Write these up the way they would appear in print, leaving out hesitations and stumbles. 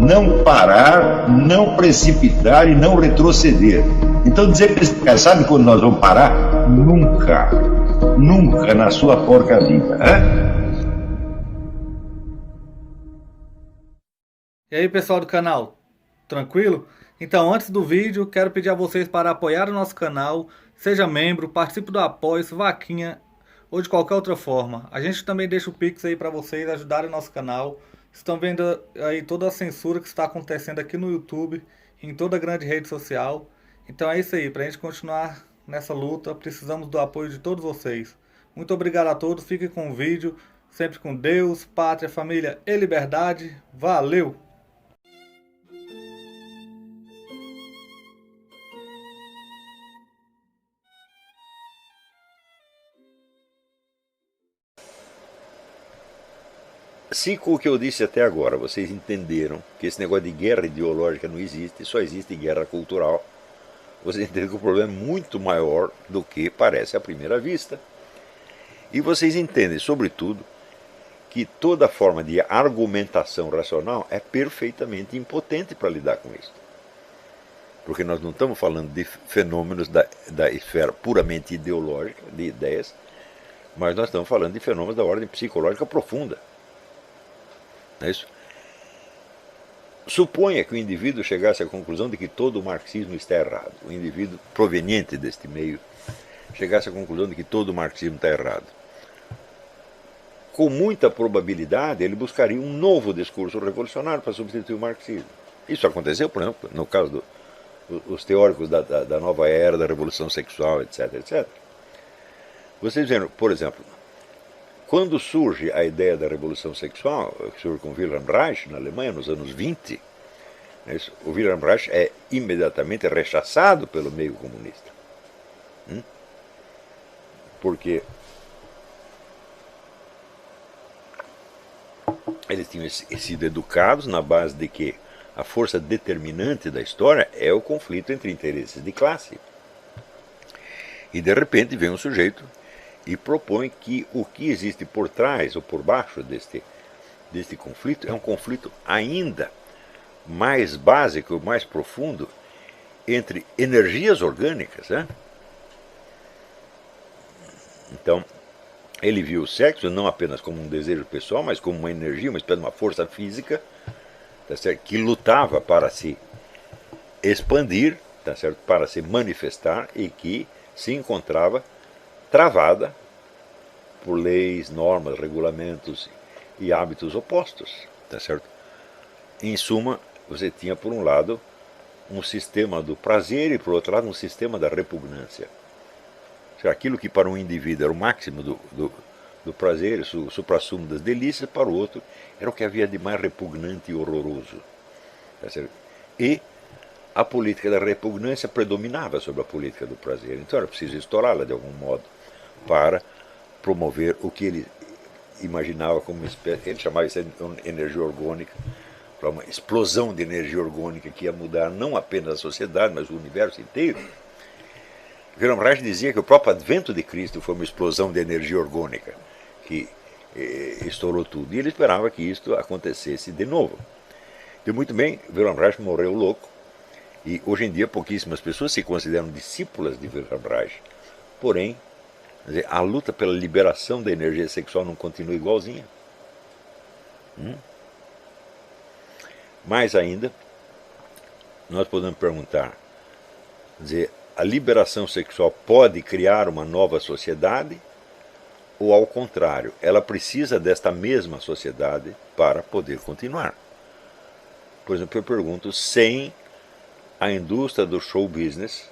não parar, não precipitar e não retroceder. Então dizer para esse cara, sabe quando nós vamos parar? Nunca. Nunca na sua porca vida. E aí, pessoal do canal, tranquilo? Então, antes do vídeo, quero pedir a vocês para apoiar o nosso canal, seja membro, participe do apoio, vaquinha ou de qualquer outra forma. A gente também deixa o Pix aí para vocês ajudarem o nosso canal. Estão vendo aí toda a censura que está acontecendo aqui no YouTube, em toda a grande rede social. Então é isso aí, para a gente continuar nessa luta, precisamos do apoio de todos vocês. Muito obrigado a todos, fiquem com o vídeo, sempre com Deus, pátria, família e liberdade. Valeu! Se com o que eu disse até agora vocês entenderam que esse negócio de guerra ideológica não existe, só existe guerra cultural, vocês entendem que o problema é muito maior do que parece à primeira vista. E vocês entendem, sobretudo, que toda forma de argumentação racional é perfeitamente impotente para lidar com isso. Porque nós não estamos falando de fenômenos da esfera puramente ideológica, de ideias, mas nós estamos falando de fenômenos da ordem psicológica profunda. Não é isso? Suponha que o indivíduo chegasse à conclusão de que todo o marxismo está errado. O indivíduo proveniente deste meio chegasse à conclusão de que todo o marxismo está errado. Com muita probabilidade, ele buscaria um novo discurso revolucionário para substituir o marxismo. Isso aconteceu, por exemplo, no caso dos teóricos da nova era, da revolução sexual, etc, etc. Vocês viram, por exemplo, quando surge a ideia da revolução sexual, que surge com Wilhelm Reich, na Alemanha, nos anos 20, o Wilhelm Reich é imediatamente rechaçado pelo meio comunista. Porque eles tinham sido educados na base de que a força determinante da história é o conflito entre interesses de classe. E de repente vem um sujeito e propõe que o que existe por trás ou por baixo deste conflito é um conflito ainda mais básico, mais profundo, entre energias orgânicas. Então, ele viu o sexo não apenas como um desejo pessoal, mas como uma energia, uma espécie de uma força física, tá certo? Que lutava para se expandir, tá certo? Para se manifestar, e que se encontrava travada por leis, normas, regulamentos e hábitos opostos, tá certo? Em suma, você tinha por um lado um sistema do prazer e por outro lado um sistema da repugnância. Aquilo que para um indivíduo era o máximo do prazer, o suprassumo das delícias, para o outro era o que havia de mais repugnante e horroroso, tá certo? E a política da repugnância predominava sobre a política do prazer, então era preciso estourá-la de algum modo para promover o que ele imaginava como uma espécie, ele chamava isso de energia orgânica, para uma explosão de energia orgânica que ia mudar não apenas a sociedade, mas o universo inteiro. Wilhelm Reich dizia que o próprio advento de Cristo foi uma explosão de energia orgânica que estourou tudo, e ele esperava que isto acontecesse de novo. E muito bem, Wilhelm Reich morreu louco, e hoje em dia pouquíssimas pessoas se consideram discípulas de Wilhelm Reich, porém, quer dizer, a luta pela liberação da energia sexual não continua igualzinha. Mais ainda, nós podemos perguntar, quer dizer, a liberação sexual pode criar uma nova sociedade? Ou, ao contrário, ela precisa desta mesma sociedade para poder continuar? Por exemplo, eu pergunto, sem a indústria do show business,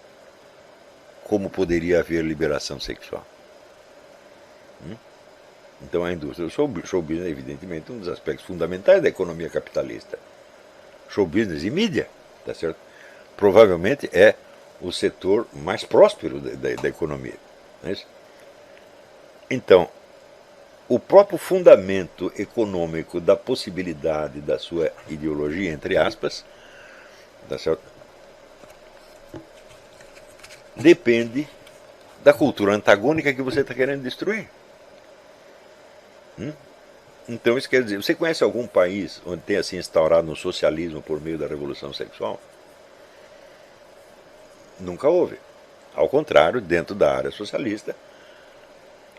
como poderia haver liberação sexual? Então a indústria do show business é evidentemente um dos aspectos fundamentais da economia capitalista. Show business e mídia, tá certo? Provavelmente é o setor mais próspero da economia. Não é isso? Então, o próprio fundamento econômico da possibilidade da sua ideologia, entre aspas, tá certo? Depende da cultura antagônica que você está querendo destruir. Então isso quer dizer, você conhece algum país onde tenha se instaurado um socialismo por meio da revolução sexual? Nunca houve. Ao contrário, dentro da área socialista,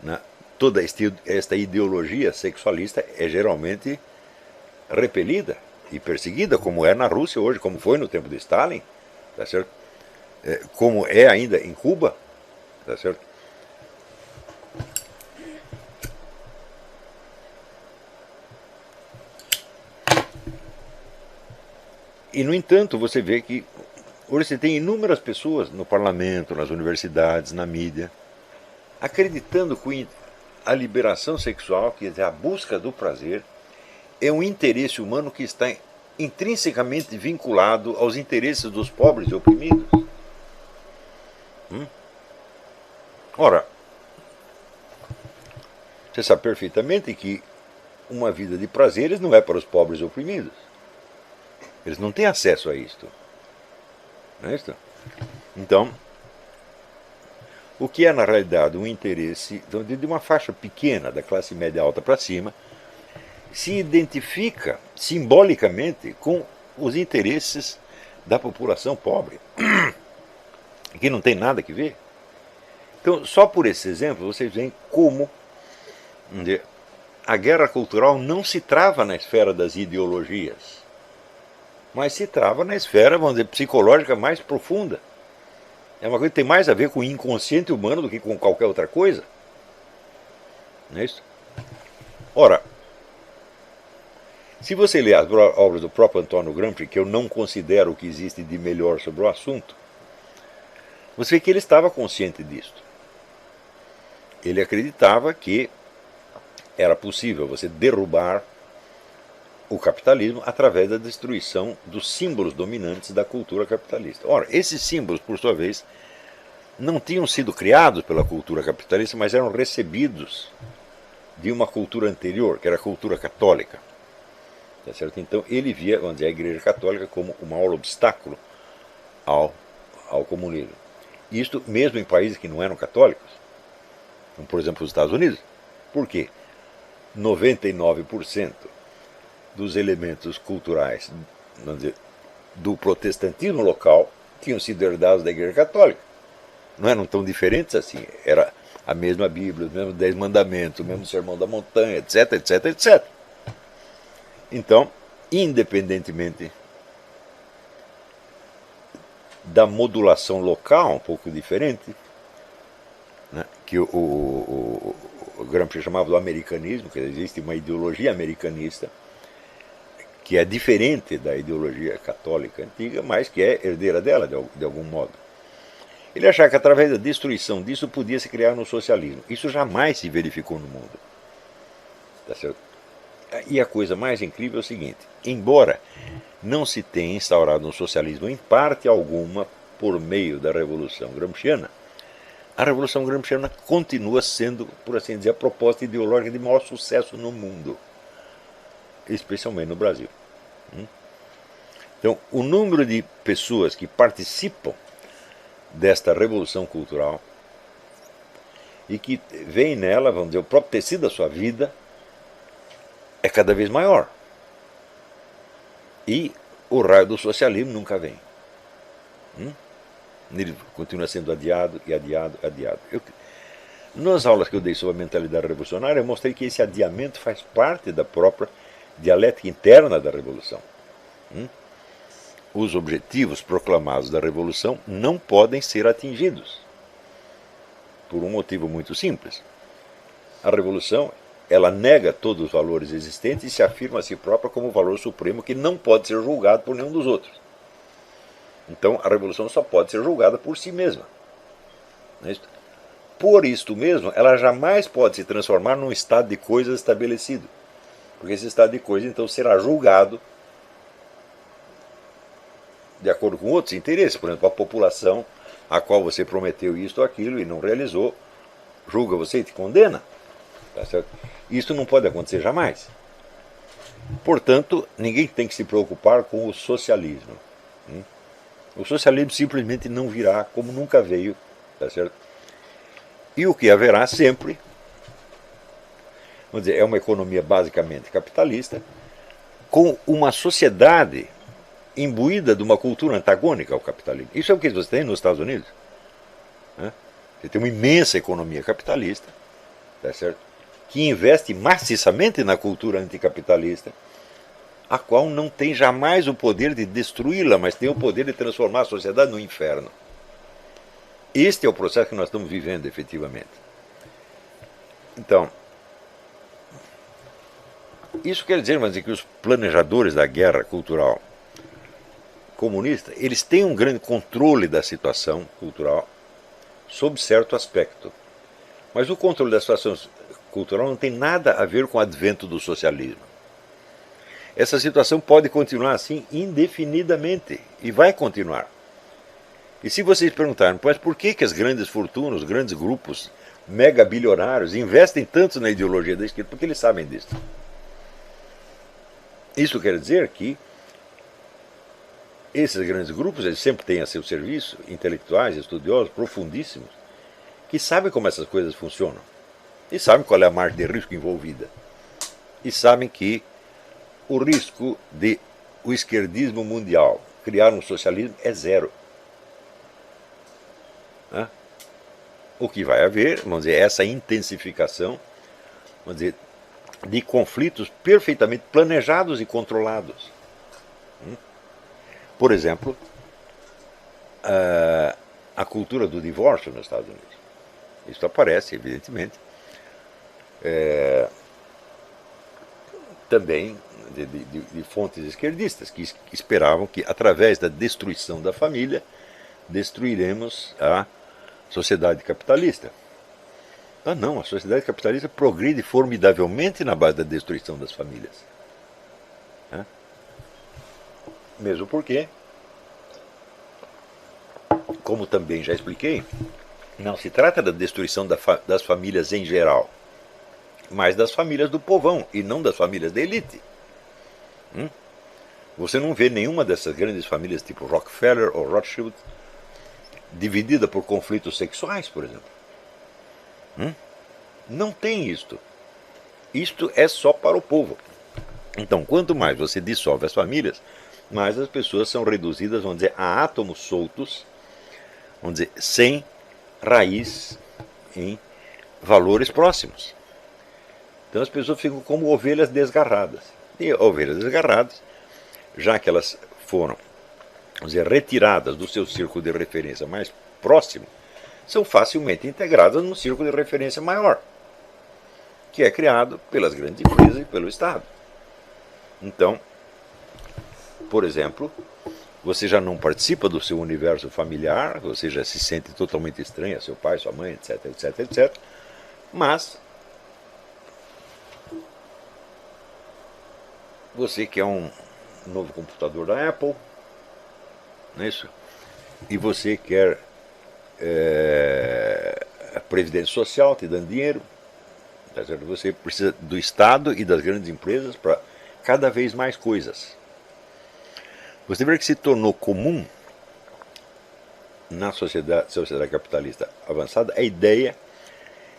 né, toda esta ideologia sexualista é geralmente repelida e perseguida, como é na Rússia hoje, como foi no tempo de Stalin, tá certo? Como é ainda em Cuba, tá certo? E, no entanto, você vê que hoje você tem inúmeras pessoas no parlamento, nas universidades, na mídia, acreditando que a liberação sexual, quer dizer, a busca do prazer, é um interesse humano que está intrinsecamente vinculado aos interesses dos pobres e oprimidos. Ora, você sabe perfeitamente que uma vida de prazeres não é para os pobres e oprimidos. Eles não têm acesso a isto. Não é isto? Então, o que é na realidade um interesse de uma faixa pequena, da classe média alta para cima, se identifica simbolicamente com os interesses da população pobre, que não tem nada que ver. Então, só por esse exemplo, vocês veem como a guerra cultural não se trava na esfera das ideologias, mas se trava na esfera, vamos dizer, psicológica mais profunda. É uma coisa que tem mais a ver com o inconsciente humano do que com qualquer outra coisa. Não é isso? Ora, se você ler as obras do próprio Antônio Gramsci, que eu não considero o que existe de melhor sobre o assunto, você vê que ele estava consciente disto. Ele acreditava que era possível você derrubar o capitalismo através da destruição dos símbolos dominantes da cultura capitalista. Ora, esses símbolos, por sua vez, não tinham sido criados pela cultura capitalista, mas eram recebidos de uma cultura anterior, que era a cultura católica. Tá certo? Então ele via, vamos dizer, a Igreja Católica como o maior obstáculo ao comunismo. Isto mesmo em países que não eram católicos, como por exemplo os Estados Unidos. Por quê? 99% dos elementos culturais, vamos dizer, do protestantismo local tinham sido herdados da Igreja Católica. Não eram tão diferentes assim. Era a mesma Bíblia, os mesmos 10 mandamentos, o mesmo Sermão da Montanha, etc, etc, etc. Então, independentemente da modulação local, um pouco diferente, né, que o Gramsci chamava do americanismo, que existe uma ideologia americanista, que é diferente da ideologia católica antiga, mas que é herdeira dela, de algum modo. Ele achava que através da destruição disso podia se criar um socialismo. Isso jamais se verificou no mundo. Tá certo? E a coisa mais incrível é o seguinte: embora não se tenha instaurado um socialismo em parte alguma por meio da Revolução Gramsciana, a Revolução Gramsciana continua sendo, por assim dizer, a proposta ideológica de maior sucesso no mundo, especialmente no Brasil. Então, o número de pessoas que participam desta revolução cultural e que veem nela, vamos dizer, o próprio tecido da sua vida, é cada vez maior. E o raio do socialismo nunca vem. Ele continua sendo adiado e adiado, adiado. Nas aulas que eu dei sobre a mentalidade revolucionária, eu mostrei que esse adiamento faz parte da própria dialética interna da revolução. Os objetivos proclamados da revolução não podem ser atingidos, por um motivo muito simples. A revolução, ela nega todos os valores existentes e se afirma a si própria como o valor supremo que não pode ser julgado por nenhum dos outros. Então a revolução só pode ser julgada por si mesma. Por isto mesmo, ela jamais pode se transformar num estado de coisas estabelecido, porque esse estado de coisas então será julgado de acordo com outros interesses. Por exemplo, a população a qual você prometeu isto ou aquilo e não realizou, julga você e te condena. Tá certo? Isso não pode acontecer jamais. Portanto, ninguém tem que se preocupar com o socialismo. O socialismo simplesmente não virá como nunca veio. Tá certo? E o que haverá sempre vamos dizer, é uma economia basicamente capitalista, com uma sociedade imbuída de uma cultura antagônica ao capitalismo. Isso é o que você tem nos Estados Unidos. Né? Você tem uma imensa economia capitalista, tá certo? Que investe maciçamente na cultura anticapitalista, a qual não tem jamais o poder de destruí-la, mas tem o poder de transformar a sociedade no inferno. Este é o processo que nós estamos vivendo efetivamente. Então, isso quer dizer, mas, que os planejadores da guerra cultural comunista, eles têm um grande controle da situação cultural sob certo aspecto. Mas o controle da situação cultural não tem nada a ver com o advento do socialismo. Essa situação pode continuar assim indefinidamente e vai continuar. E se vocês perguntarem, mas por que as grandes fortunas, os grandes grupos mega bilionários investem tanto na ideologia da esquerda? Porque eles sabem disso. Isso quer dizer que esses grandes grupos, eles sempre têm a seu serviço intelectuais, estudiosos, profundíssimos, que sabem como essas coisas funcionam. E sabem qual é a margem de risco envolvida. E sabem que o risco de o esquerdismo mundial criar um socialismo é zero. Né? O que vai haver, vamos dizer, essa intensificação, vamos dizer, de conflitos perfeitamente planejados e controlados. Por exemplo, a cultura do divórcio nos Estados Unidos. Isso aparece, evidentemente, também de fontes esquerdistas, que esperavam que, através da destruição da família, destruiremos a sociedade capitalista. Ah, não, a sociedade capitalista progride formidavelmente na base da destruição das famílias. Mesmo porque, como também já expliquei, não se trata da destruição das famílias em geral, mas das famílias do povão e não das famílias da elite. Você não vê nenhuma dessas grandes famílias tipo Rockefeller ou Rothschild dividida por conflitos sexuais, por exemplo. Não tem isto. Isto é só para o povo. Então, quanto mais você dissolve as famílias, mais as pessoas são reduzidas, vamos dizer, a átomos soltos, vamos dizer, sem raiz em valores próximos. Então as pessoas ficam como ovelhas desgarradas. E ovelhas desgarradas, já que elas foram, vamos dizer, retiradas do seu círculo de referência mais próximo, são facilmente integradas num círculo de referência maior, que é criado pelas grandes empresas e pelo Estado. Então, por exemplo, você já não participa do seu universo familiar, você já se sente totalmente estranho a seu pai, sua mãe, etc, etc, etc. Mas você quer um novo computador da Apple, não é isso? E você quer a Previdência Social te dando dinheiro, tá certo? Você precisa do Estado e das grandes empresas para cada vez mais coisas. Você vê que se tornou comum na sociedade capitalista avançada a ideia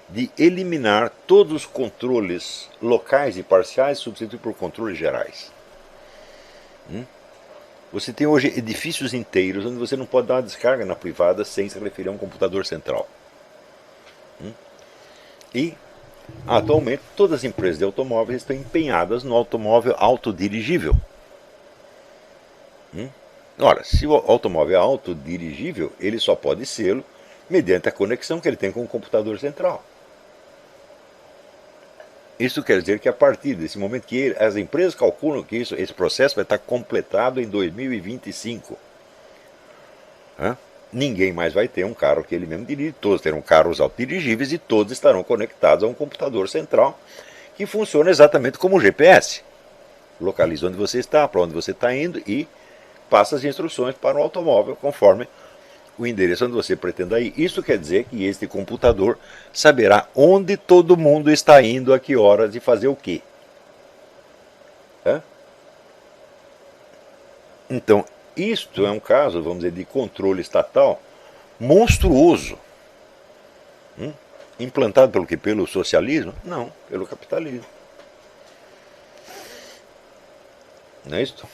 de eliminar todos os controles locais e parciais e substituir por controles gerais. Você tem hoje edifícios inteiros onde você não pode dar uma descarga na privada sem se referir a um computador central. E, atualmente, todas as empresas de automóveis estão empenhadas no automóvel autodirigível. Ora, se o automóvel é autodirigível, ele só pode ser mediante a conexão que ele tem com o computador central. Isso quer dizer que a partir desse momento que as empresas calculam que esse processo vai estar completado em 2025. Ninguém mais vai ter um carro que ele mesmo dirige, todos terão carros autodirigíveis e todos estarão conectados a um computador central que funciona exatamente como o GPS. Localiza onde você está, para onde você está indo e passa as instruções para o automóvel conforme o endereço onde você pretenda ir. Isso quer dizer que este computador saberá onde todo mundo está indo, a que horas e fazer o quê. Então, isto é um caso, vamos dizer, de controle estatal monstruoso. Implantado pelo quê? Pelo socialismo? Não, pelo capitalismo. Não é isso?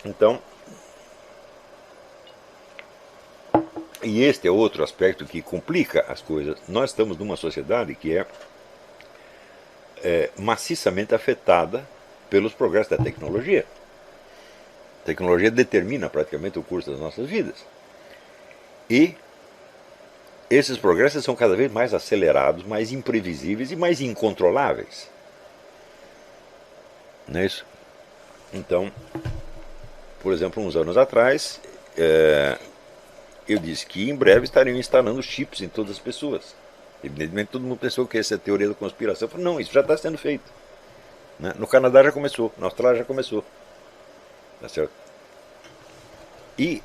Então, e este é outro aspecto que complica as coisas. Nós estamos numa sociedade que é maciçamente afetada pelos progressos da tecnologia. A tecnologia determina praticamente o curso das nossas vidas. E esses progressos são cada vez mais acelerados, mais imprevisíveis e mais incontroláveis. Não é isso? Então, por exemplo, uns anos atrás, eu disse que em breve estariam instalando chips em todas as pessoas. Evidentemente todo mundo pensou que essa é a teoria da conspiração. Eu falei, não, isso já está sendo feito. Né? No Canadá já começou, na Austrália já começou. Tá certo? E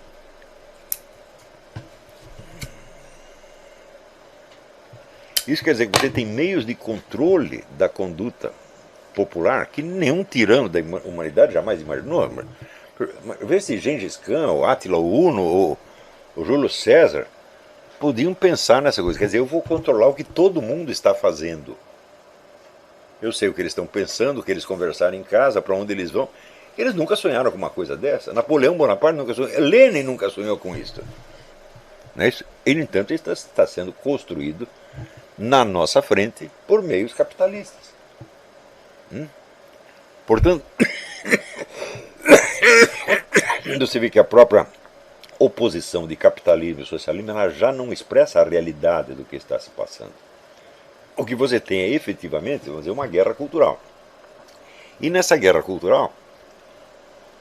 isso quer dizer que você tem meios de controle da conduta popular que nenhum tirano da humanidade jamais imaginou. Vê se Gengis Khan, ou Átila Uno, ou o Júlio César podiam pensar nessa coisa. Quer dizer, eu vou controlar o que todo mundo está fazendo. Eu sei o que eles estão pensando, o que eles conversaram em casa, para onde eles vão. Eles nunca sonharam com uma coisa dessa. Napoleão Bonaparte nunca sonhou. Lenin nunca sonhou com isso. Não é isso? E, no entanto, isso está sendo construído na nossa frente por meios capitalistas. Portanto, você vê que a própria oposição de capitalismo e socialismo ela já não expressa a realidade do que está se passando. O que você tem é efetivamente, vamos dizer, uma guerra cultural. E nessa guerra cultural,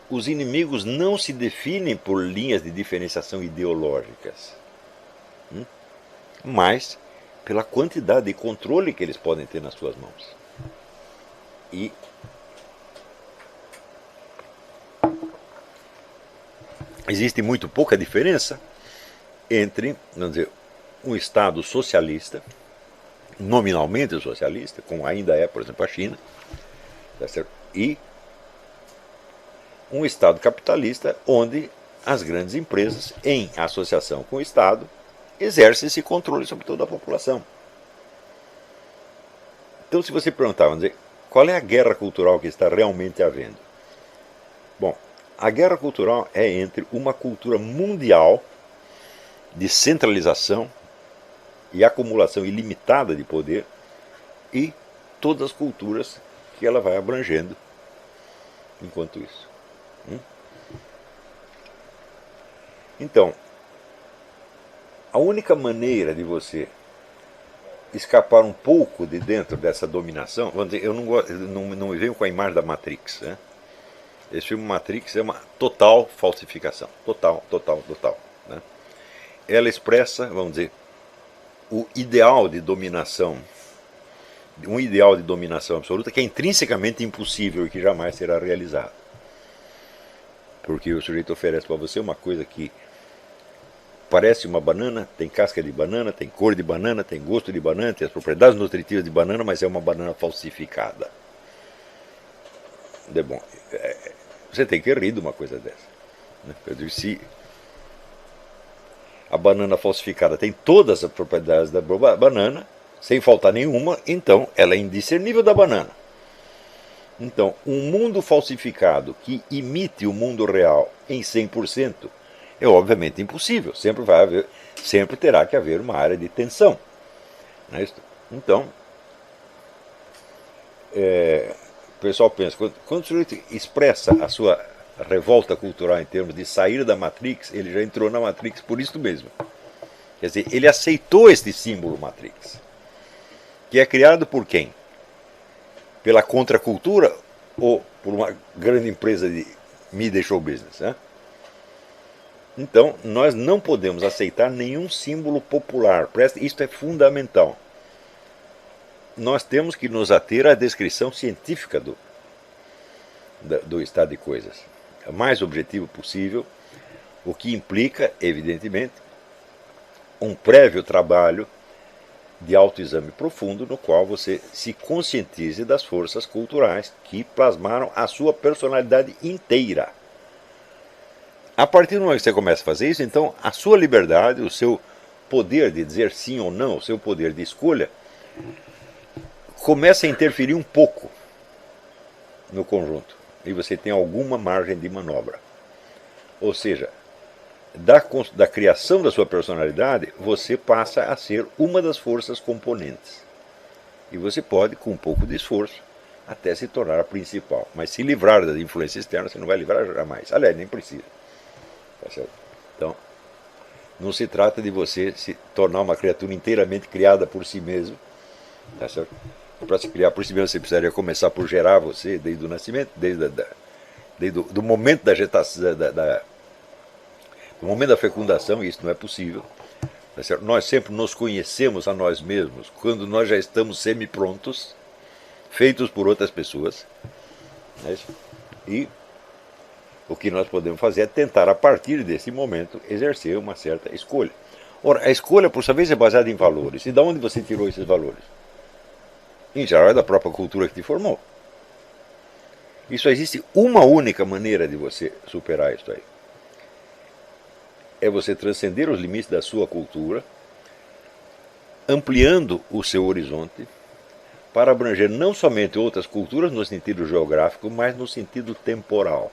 os inimigos não se definem por linhas de diferenciação ideológicas, mas pela quantidade de controle que eles podem ter nas suas mãos. E existe muito pouca diferença entre, vamos dizer, um Estado socialista, nominalmente socialista, como ainda é, por exemplo, a China, tá certo? E um Estado capitalista onde as grandes empresas, em associação com o Estado, exercem esse controle sobre toda a população. Então, se você perguntar, vamos dizer, qual é a guerra cultural que está realmente havendo? Bom, a guerra cultural é entre uma cultura mundial de centralização e acumulação ilimitada de poder e todas as culturas que ela vai abrangendo enquanto isso. Então, a única maneira de você escapar um pouco de dentro dessa dominação, vamos dizer, eu não me venho com a imagem da Matrix, né? Esse filme Matrix é uma total falsificação, total, né? Ela expressa, vamos dizer, o ideal de dominação, um ideal de dominação absoluta que é intrinsecamente impossível e que jamais será realizado. Porque o sujeito oferece para você uma coisa que parece uma banana, tem casca de banana, tem cor de banana, tem gosto de banana, tem as propriedades nutritivas de banana, mas é uma banana falsificada. É bom, você tem que rir de uma coisa dessa. Eu digo, se a banana falsificada tem todas as propriedades da banana, sem faltar nenhuma, então ela é indiscernível da banana. Então, um mundo falsificado que imite o mundo real em 100% é obviamente impossível. Sempre terá que haver uma área de tensão. Não é isso? Então, o pessoal pensa, quando o sujeito expressa a sua revolta cultural em termos de sair da Matrix, ele já entrou na Matrix por isso mesmo. Quer dizer, ele aceitou este símbolo Matrix, que é criado por quem? Pela contracultura ou por uma grande empresa de media show business, né? Então, nós não podemos aceitar nenhum símbolo popular. Isto é fundamental. Nós temos que nos ater à descrição científica do estado de coisas. O mais objetivo possível, o que implica, evidentemente, um prévio trabalho de autoexame profundo no qual você se conscientize das forças culturais que plasmaram a sua personalidade inteira. A partir do momento que você começa a fazer isso, então a sua liberdade, o seu poder de dizer sim ou não, o seu poder de escolha, começa a interferir um pouco no conjunto. E você tem alguma margem de manobra. Ou seja, da criação da sua personalidade, você passa a ser uma das forças componentes. E você pode, com um pouco de esforço, até se tornar a principal. Mas se livrar da influência externa, você não vai livrar jamais. Aliás, nem precisa. Tá certo? Então, não se trata de você se tornar uma criatura inteiramente criada por si mesmo. Tá certo? Para se criar por si mesmo, você precisaria começar por gerar você desde o nascimento, desde o momento da gestação, do momento da fecundação, e isso não é possível. Tá certo? Nós sempre nos conhecemos a nós mesmos quando nós já estamos semi-prontos, feitos por outras pessoas. Né? E o que nós podemos fazer é tentar, a partir desse momento, exercer uma certa escolha. Ora, a escolha, por sua vez, é baseada em valores. E de onde você tirou esses valores? Em geral, é da própria cultura que te formou. E só existe uma única maneira de você superar isso aí. É você transcender os limites da sua cultura, ampliando o seu horizonte, para abranger não somente outras culturas no sentido geográfico, mas no sentido temporal.